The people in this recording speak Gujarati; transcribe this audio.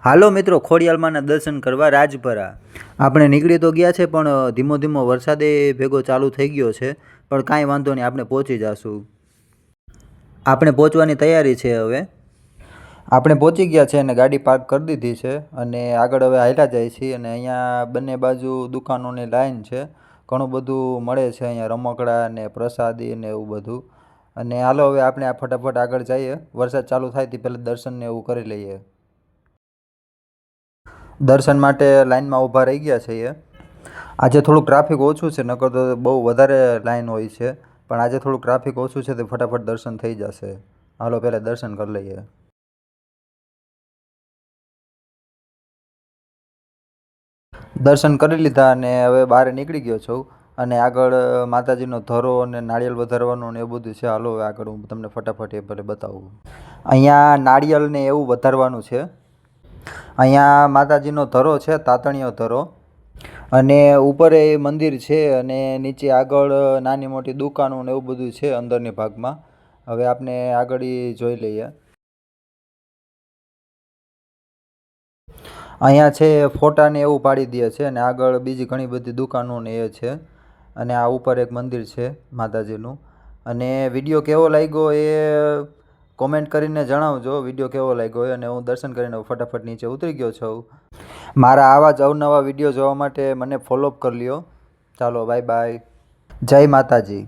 હાલો મિત્રો, ખોડિયાલમાંના દર્શન કરવા રાજપરા આપણે નીકળી તો ગયા છે, પણ ધીમો ધીમો વરસાદે ભેગો ચાલુ થઈ ગયો છે. પણ કાંઈ વાંધો નહીં, આપણે પહોંચી જઈશું. આપણે પહોંચવાની તૈયારી છે. હવે આપણે પહોંચી ગયા છે અને ગાડી પાર્ક કરી દીધી છે અને આગળ હવે હાલ્યા જાય છીએ. અને અહીંયા બંને બાજુ દુકાનોની લાઈન છે, ઘણું બધું મળે છે અહીંયા, રમકડા ને પ્રસાદી ને એવું બધું. અને હાલો હવે આપણે આ ફટાફટ આગળ જઈએ. વરસાદ ચાલુ થાય તે પહેલાં દર્શન ને એવું કરી લઈએ. દર્શન માટે લાઈનમાં ઊભા રહી ગયા છીએ. આજે થોડુંક ટ્રાફિક ઓછું છે, નકર તો બહુ વધારે લાઈન હોય છે. પણ આજે થોડુંક ટ્રાફિક ઓછું છે તો ફટાફટ દર્શન થઈ જશે. હાલો પહેલાં દર્શન કરી લઈએ. દર્શન કરી લીધા અને હવે બહાર નીકળી ગયો છું. અને આગળ માતાજીનો ધરો અને નાળિયેર વધારવાનું ને એવું બધું છે. હાલો હવે આગળ હું તમને ફટાફટ એ ભલે બતાવું. અહીંયા નાળિયેર ને એવું વધારવાનું છે. અહીંયા માતાજીનો ધરો છે, તાતણીયો ધરો. અને ઉપર એ મંદિર છે અને નીચે આગળ નાની મોટી દુકાનો ને એવું બધું છે અંદરની ભાગમાં. હવે આપણે આગળ ઈ જોઈ લઈએ. અહીંયા છે ફોટા ને એવું પાડી દે છે અને આગળ બીજી ઘણી બધી દુકાનો ને એ છે. અને આ ઉપર એક મંદિર છે માતાજીનું. અને વિડીયો કેવો લાગ્યો એ કોમેન્ટ કરીને જણાવજો, વિડીયો કેવો લાગ્યો હોય. અને હું દર્શન કરીને ફટાફટ નીચે ઉતરી ગયો છું. મારા આવા જ અવનવા વિડીયો જોવા માટે મને ફોલો કરી લ્યો. ચાલો, બાય બાય. જય માતાજી.